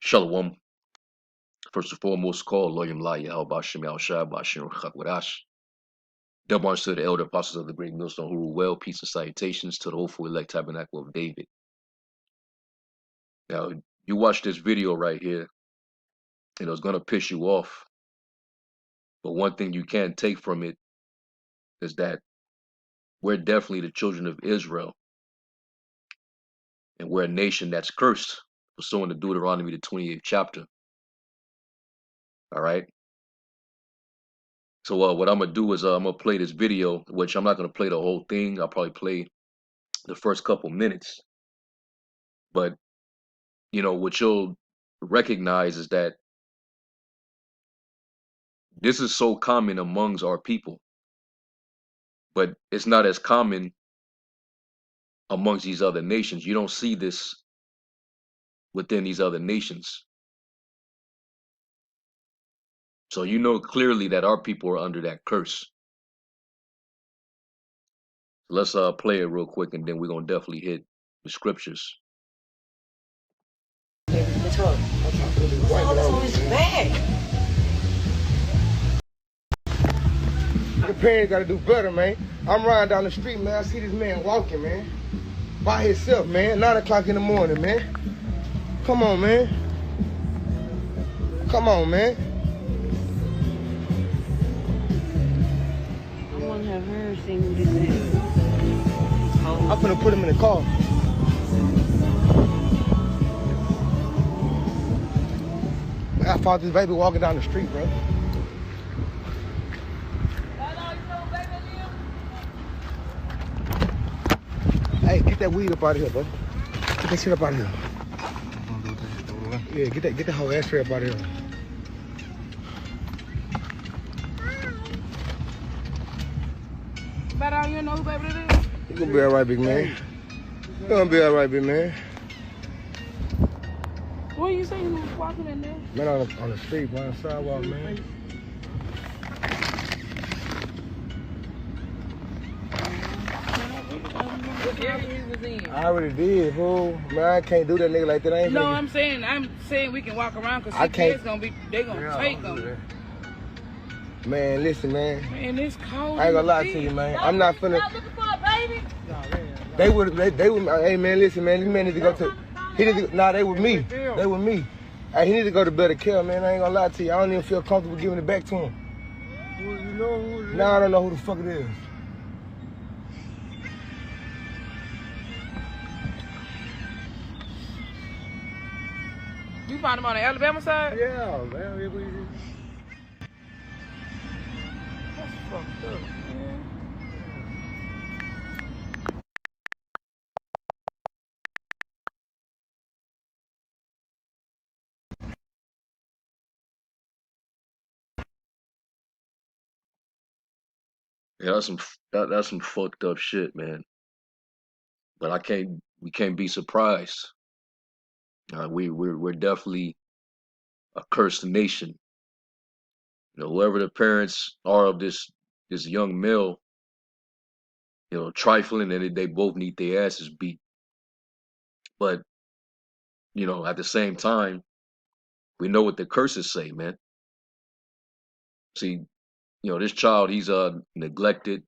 Shalom. First and foremost, call Loyim La Yahweh Bashem Yahushua Bashem Chakwadash. Double honors to the elder apostles of the great millstone who rule well. Peace and salutations to the hopeful elect tabernacle of David. Now, you watch this video right here, and it's going to piss you off. But one thing you can't take from it is that we're definitely the children of Israel, and we're a nation that's cursed, pursuant to Deuteronomy, the 28th chapter. All right? So what I'm going to do is I'm going to play this video, which I'm not going to play the whole thing. I'll probably play the first couple minutes. But, you know, what you'll recognize is that this is so common amongst our people, but it's not as common amongst these other nations. You don't see this within these other nations. So you know clearly that our people are under that curse. Let's play it real quick, and then we're going to definitely hit the scriptures. What's all this on his back? The parents gotta do better, man. I'm riding down the street, man. I see this man walking, man. By himself, man. 9 o'clock in the morning, man. Come on, man. Come on, man. I want to have her see who this is. I'm finna put him in the car. I found this baby walking down the street, bro. Hey, get that weed up out of here, bro. Get that shit up out of here. Yeah, get that whole ashtray up out of here. Better you know who baby it is? You gonna be alright, big man. You gonna be alright, big man. What you say? Who was walking in there? Man, on the street, on the sidewalk, man. What area he was in? I already did, fool. Man, I can't do that nigga like that. I ain't No, finna- I'm saying we can walk around because I kids can't- they gonna Yeah, take I don't do them. that. Man, listen, man. Man, it's cold. I ain't gonna lie to you, man. I'm not finna. They would. Hey, man, listen, man. This man need to go to. He need to. Nah, they with me. They with me. Hey, he need to go to better care, man. I ain't gonna lie to you. I don't even feel comfortable giving it back to him. Well, you know who it is? Nah, I don't know who the fuck it is. You found him on the Alabama side? Yeah, man. It was, That's fucked up, man. Yeah, that's some fucked up shit, man. But we can't be surprised. We're definitely a cursed nation. You know, whoever the parents are of this young male, you know, trifling, and they both need their asses beat. But you know, at the same time, we know what the curses say, man. See, you know, this child, he's neglected.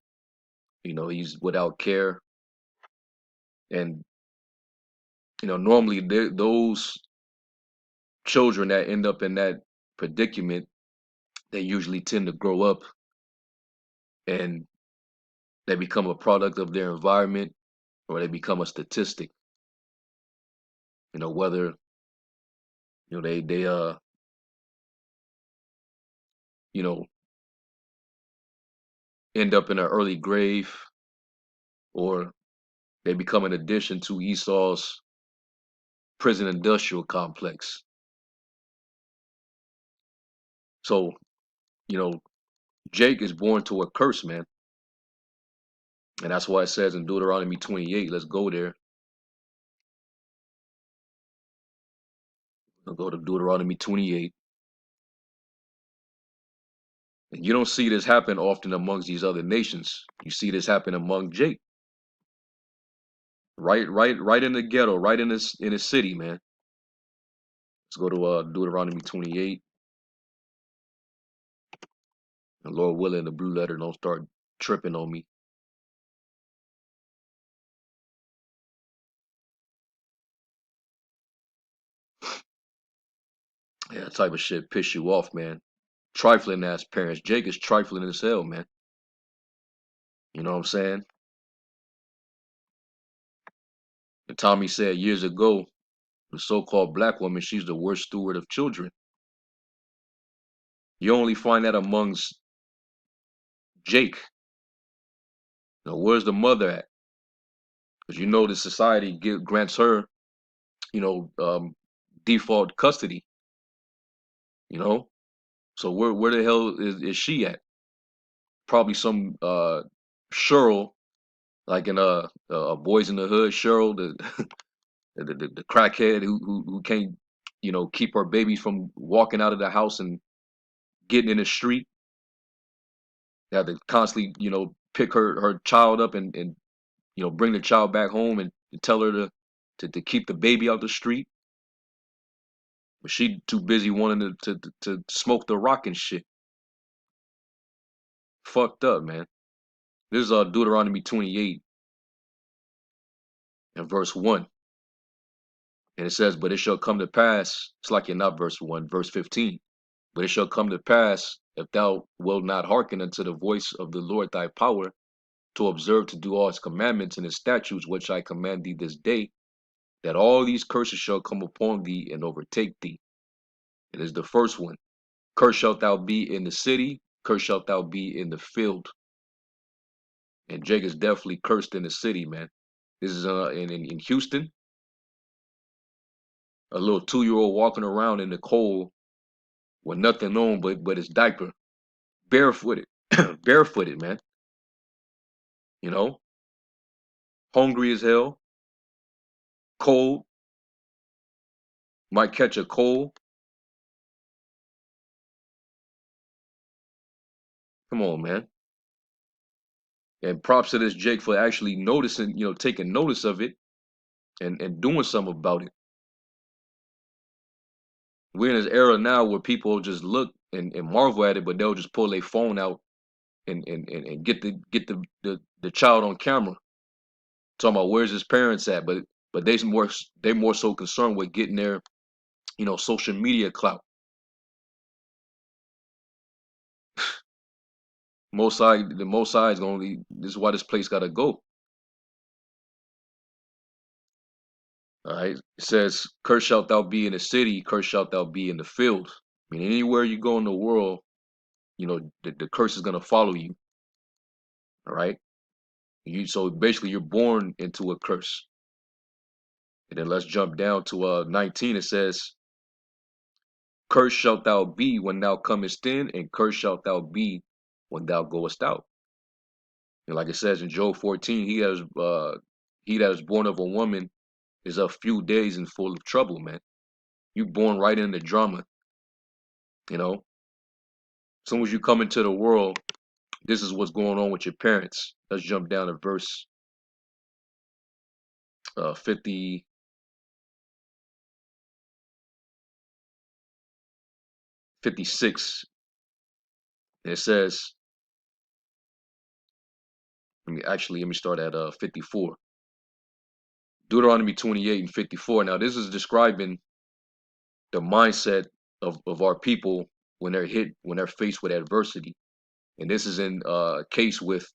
You know, he's without care, and you know, normally those children that end up in that predicament, they usually tend to grow up and they become a product of their environment, or they become a statistic. You know, whether you know they you know end up in an early grave, or they become an addition to Esau's prison industrial complex. So, you know, Jake is born to a curse, man. And that's why it says in Deuteronomy 28, let's go there. We'll go to Deuteronomy 28. And you don't see this happen often amongst these other nations. You see this happen among Jake. Right in the ghetto, right in the city, man. Let's go to Deuteronomy 28. And Lord willing, the blue letter don't start tripping on me. Yeah, that type of shit piss you off, man. Trifling ass parents. Jake is trifling as hell, man. You know what I'm saying? And Tommy said years ago, the so-called black woman, she's the worst steward of children. You only find that amongst Jake. Now, where's the mother at? Because you know the society grants her, you know, default custody. You know, so where the hell is she at? Probably some Cheryl, like in Boys in the Hood, Cheryl, the crackhead who can't, you know, keep her babies from walking out of the house and getting in the street. They have to constantly, you know, pick her child up and you know, bring the child back home and tell her to keep the baby out the street. But she too busy wanting to smoke the rock and shit. Fucked up, man. This is Deuteronomy 28 and verse 1. And it says, but it shall come to pass, it's like you're not verse 1, verse 15. But it shall come to pass, if thou wilt not hearken unto the voice of the Lord thy power, to observe to do all his commandments and his statutes which I command thee this day, that all these curses shall come upon thee and overtake thee. It is the first one. Cursed shalt thou be in the city, cursed shalt thou be in the field. And Jake is definitely cursed in the city, man. This is in Houston. A little 2-year-old walking around in the cold with nothing on but his diaper, barefooted, barefooted, man. You know, hungry as hell, cold, might catch a cold. Come on, man. And props to this Jake for actually noticing, you know, taking notice of it and doing something about it. We're in this era now where people just look and marvel at it, but they'll just pull their phone out and get the child on camera, talking about where's his parents at. But they more so concerned with getting their, you know, social media clout. The most side is gonna this is why this place gotta go. All right. It says, cursed shalt thou be in the city, cursed shalt thou be in the field. I mean, anywhere you go in the world, you know, the curse is gonna follow you. All right. So basically you're born into a curse. And then let's jump down to 19. It says, cursed shalt thou be when thou comest in, and cursed shalt thou be when thou goest out. And like it says in Job 14, he that is born of a woman is a few days and full of trouble, man. You born right in the drama, you know. As soon as you come into the world, this is what's going on with your parents. Let's jump down to verse 50, 56. And it says, let me start at 54. Deuteronomy 28 and 54. Now, this is describing the mindset of our people when they're faced with adversity. And this is in case with,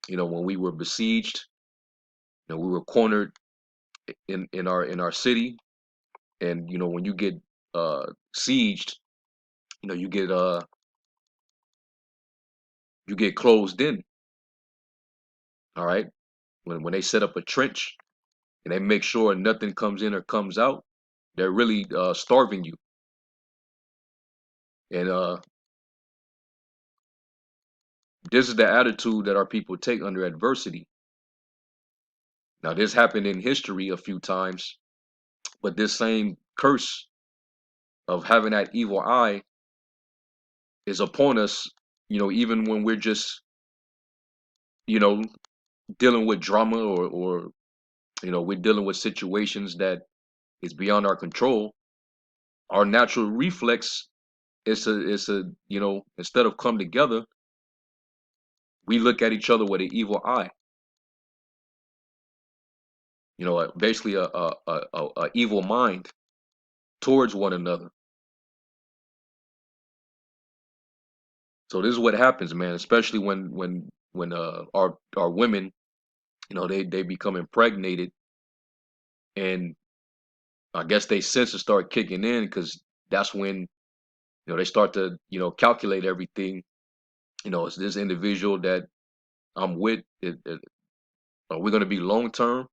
you know, when we were besieged, you know, we were cornered in our city. And, you know, when you get sieged, you know, you get closed in. All right. When they set up a trench and they make sure nothing comes in or comes out, they're really starving you. And this is the attitude that our people take under adversity. Now, this happened in history a few times, but this same curse of having that evil eye is upon us, you know, even when we're just, you know, dealing with drama or you know, we're dealing with situations that is beyond our control. our natural reflex is a instead of come together, we look at each other with an evil eye. Basically a evil mind towards one another. So this is what happens, man. Especially when our women, they become impregnated, and I guess they senses start kicking in because that's when they start to calculate everything. Is this individual that I'm with? Are we going to be long term?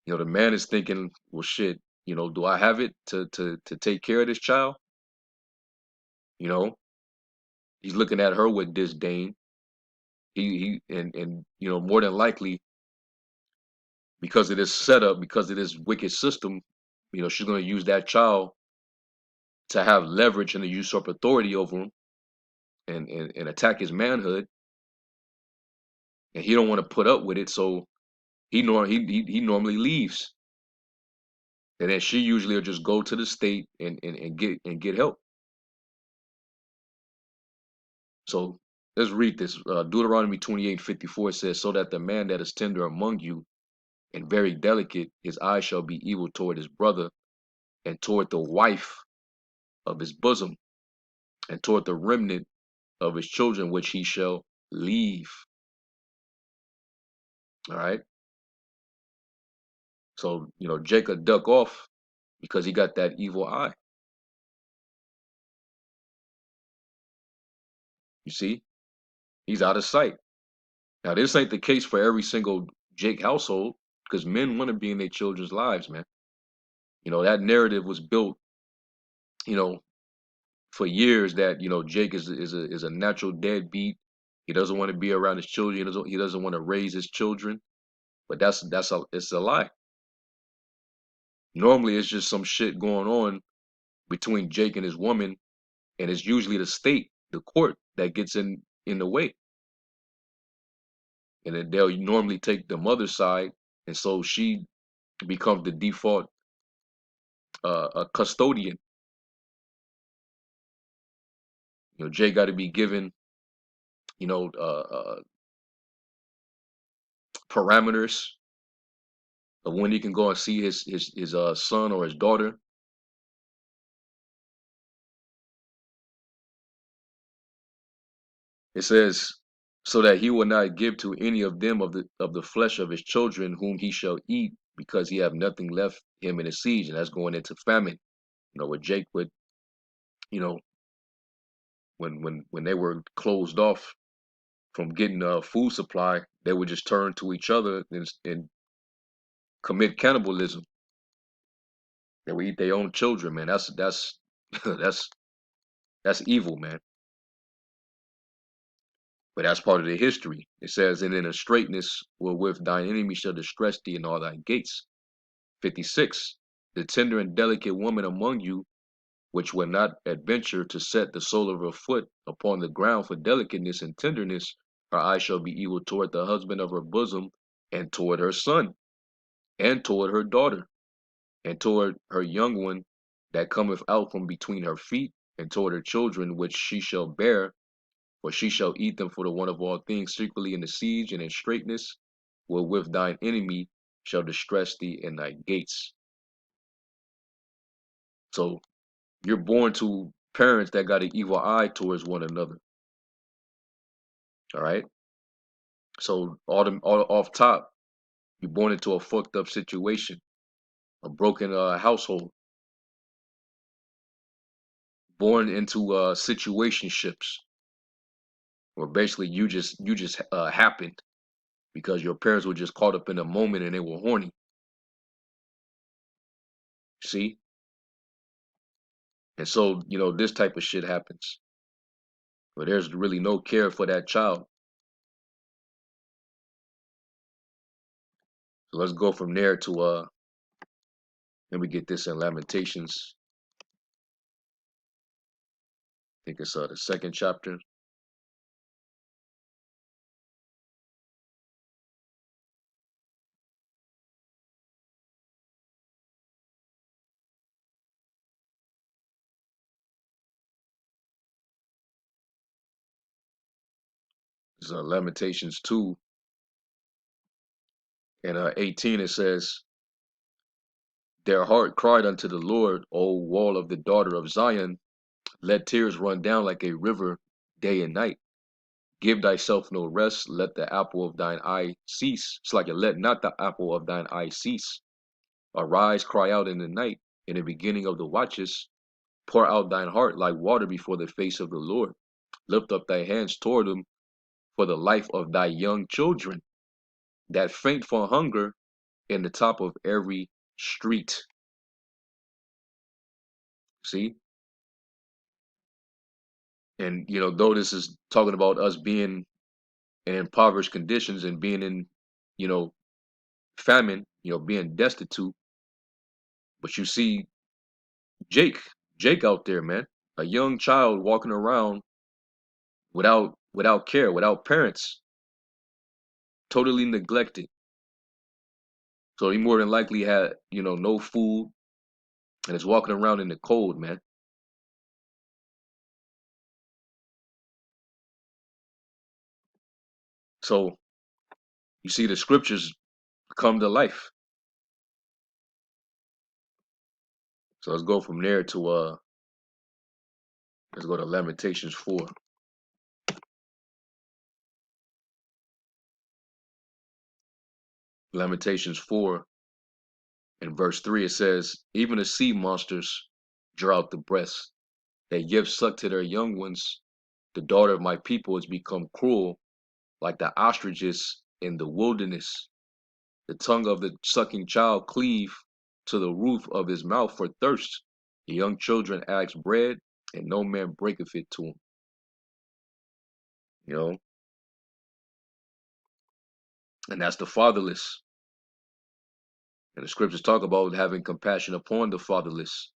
The man is thinking, well, shit. Do I have it to take care of this child? You know, he's looking at her with disdain. And more than likely because of this setup, because of this wicked system, she's going to use that child to have leverage and to usurp authority over him and attack his manhood, and he don't want to put up with it, so he normally leaves, and then she usually will just go to the state and get help. So let's read this. Deuteronomy 28:54 says, "So that the man that is tender among you and very delicate, his eye shall be evil toward his brother and toward the wife of his bosom and toward the remnant of his children, which he shall leave." All right. So, Jacob duck off because he got that evil eye. You see, he's out of sight. Now, this ain't the case for every single Jake household because men want to be in their children's lives, man. That narrative was built, you know, for years that, Jake is a natural deadbeat. He doesn't want to be around his children. He doesn't want to raise his children. But it's a lie. Normally, it's just some shit going on between Jake and his woman, and it's usually the state, the court, that gets in the way, and then they'll normally take the mother's side, and so she becomes the default custodian. Jake got to be given you know parameters of when he can go and see his son or his daughter. It says, so that he will not give to any of them of the flesh of his children whom he shall eat, because he have nothing left him in his siege, and that's going into famine. Where Jake would, you know, when they were closed off from getting a food supply, they would just turn to each other and commit cannibalism. They would eat their own children, man. That's that's that's evil, man. But that's part of the history. It says, and in a straightness wherewith thine enemy shall distress thee in all thy gates. 56. The tender and delicate woman among you, which will not adventure to set the sole of her foot upon the ground for delicateness and tenderness, her eye shall be evil toward the husband of her bosom, and toward her son, and toward her daughter, and toward her young one that cometh out from between her feet, and toward her children which she shall bear, for she shall eat them for the want of all things secretly in the siege and in straitness, wherewith thine enemy shall distress thee in thy gates. So you're born to parents that got an evil eye towards one another. All right. So all off top, you're born into a fucked up situation, a broken household, born into situationships, where basically you just happened because your parents were just caught up in a moment and they were horny. See, and so this type of shit happens, but there's really no care for that child. So let's go from there to let me get this in Lamentations. I think it's the second chapter. It's Lamentations 2 and 18. It says, their heart cried unto the Lord, O wall of the daughter of Zion. Let tears run down like a river day and night. Give thyself no rest. Let the apple of thine eye cease. It's like, let not the apple of thine eye cease. Arise, cry out in the night, in the beginning of the watches. Pour out thine heart like water before the face of the Lord. Lift up thy hands toward him for the life of thy young children that faint for hunger in the top of every street. See? And, though this is talking about us being in impoverished conditions and being in, you know, famine, being destitute, but you see Jake, Jake out there, man, a young child walking around without care, without parents, totally neglected. So he more than likely had, no food and is walking around in the cold, man. So you see the scriptures come to life. So let's go from there to let's go to Lamentations 4. Lamentations 4 and verse 3, it says, even the sea monsters draw out the breath. They give suck to their young ones. The daughter of my people has become cruel, like the ostriches in the wilderness. The tongue of the sucking child cleave to the roof of his mouth for thirst. The young children ask bread, and no man breaketh it to them. You know, and that's the fatherless. And the scriptures talk about having compassion upon the fatherless.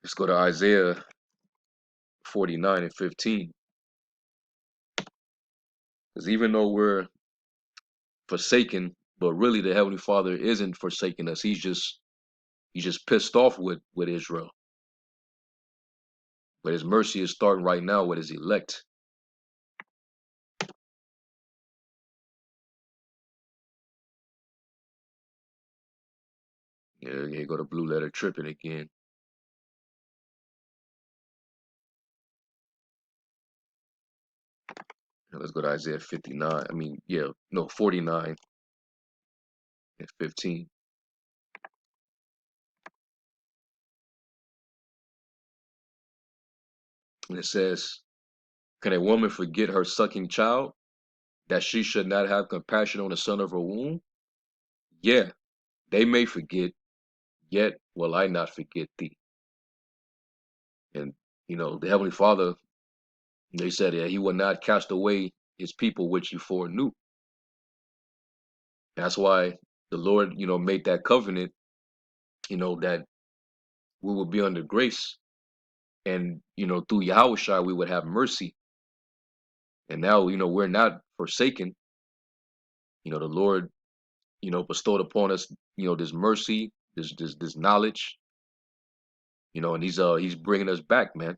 Let's go to Isaiah 49 and 15. Because even though we're forsaken, but really the Heavenly Father isn't forsaking us. He's just pissed off with Israel. But his mercy is starting right now with his elect. Yeah, here go the blue letter tripping again. Let's go to Isaiah 59. 49 and 15. And it says, can a woman forget her sucking child, that she should not have compassion on the son of her womb? Yeah, they may forget, yet will I not forget thee. And, the Heavenly Father, they said that he will not cast away his people which he foreknew. That's why the Lord, made that covenant, that we would be under grace. And, through Yahushua, we would have mercy. And now, we're not forsaken. The Lord, bestowed upon us, this mercy, this knowledge, and he's bringing us back, man.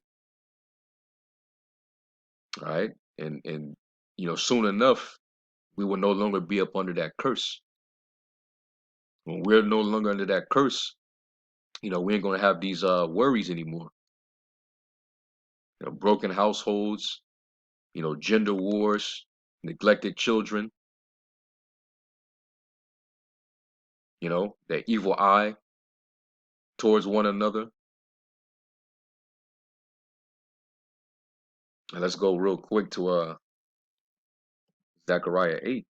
All right. And, soon enough, we will no longer be up under that curse. When we're no longer under that curse, we ain't going to have these worries anymore. Broken households, gender wars, neglected children, that evil eye towards one another. And let's go real quick to Zechariah 8.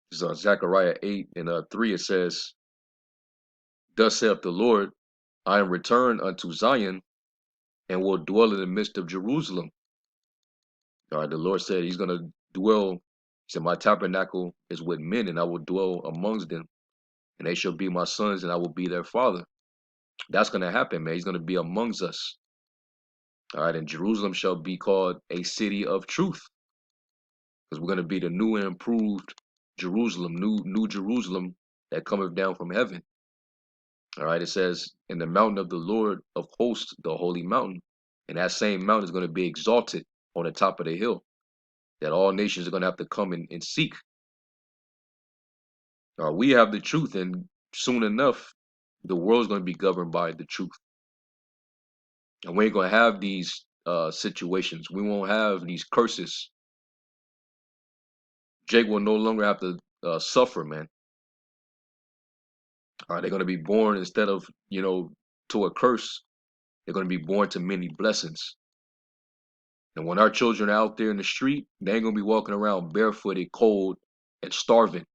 This is Zechariah 8 and 3. It says, thus saith the Lord, I am returned unto Zion and will dwell in the midst of Jerusalem. All right, the Lord said he's going to dwell. He said, my tabernacle is with men, and I will dwell amongst them, and they shall be my sons, and I will be their father. That's going to happen, man. He's going to be amongst us. All right, and Jerusalem shall be called a city of truth, because we're going to be the new and improved Jerusalem, new Jerusalem that cometh down from heaven. All right, it says, in the mountain of the Lord of hosts, the holy mountain. And that same mountain is going to be exalted on the top of the hill that all nations are going to have to come and seek. We have the truth, and soon enough, the world's going to be governed by the truth. And we ain't going to have these situations. We won't have these curses. Jake will no longer have to suffer, man. They're going to be born instead of, to a curse. They're going to be born to many blessings. And when our children are out there in the street, they ain't going to be walking around barefooted, cold, and starving.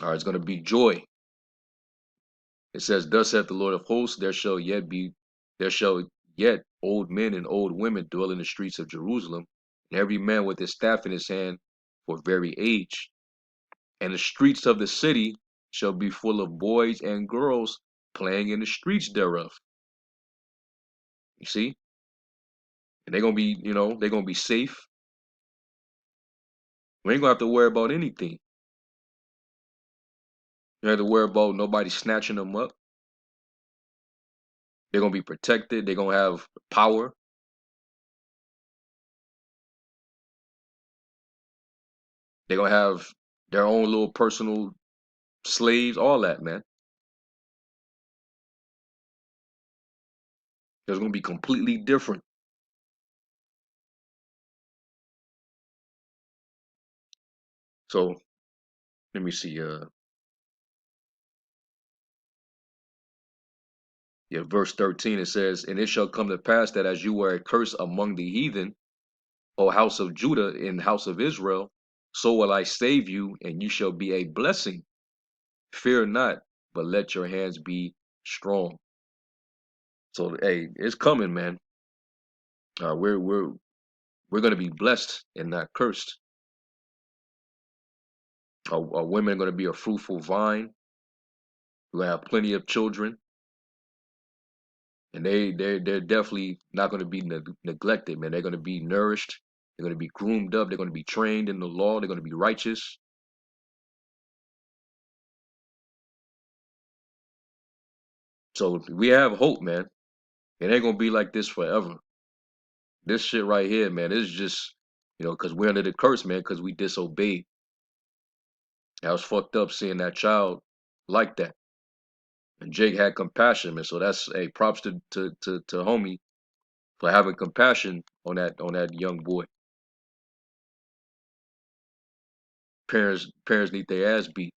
It's going to be joy. It says, thus saith the Lord of hosts, there shall yet old men and old women dwell in the streets of Jerusalem, and every man with his staff in his hand for very age. And the streets of the city shall be full of boys and girls playing in the streets thereof. You see? And they're gonna be, they're gonna be safe. We ain't gonna have to worry about anything. You don't have to worry about nobody snatching them up. They're gonna be protected. They're gonna have power. They're gonna have their own little personal slaves, all that, man. It's gonna be completely different. So let me see. Verse 13 it says, and it shall come to pass that as you were a curse among the heathen, O house of Judah and house of Israel, so will I save you, and you shall be a blessing. Fear not, but let your hands be strong. So hey, it's coming, man. We're gonna be blessed and not cursed. Our women are gonna be a fruitful vine. We're gonna have plenty of children, and they're definitely not gonna be neglected, man. They're gonna be nourished. They're gonna be groomed up. They're gonna be trained in the law. They're gonna be righteous. So we have hope, man. It ain't gonna be like this forever. This shit right here, man, is just, because we're under the curse, man, because we disobeyed. I was fucked up seeing that child like that. And Jake had compassion, man. So that's a props to homie for having compassion on that young boy. Parents need their ass beat.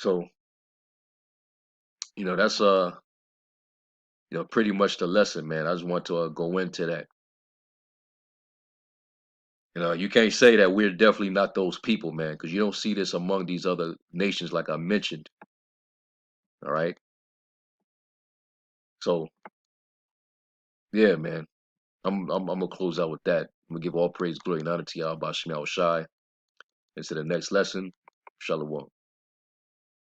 So, that's pretty much the lesson, man. I just want to go into that. You can't say that we're definitely not those people, man, because you don't see this among these other nations like I mentioned. All right. So yeah, man. I'm gonna close out with that. I'm gonna give all praise, glory, and honor to Yahweh Shai. And to the next lesson, Shalom.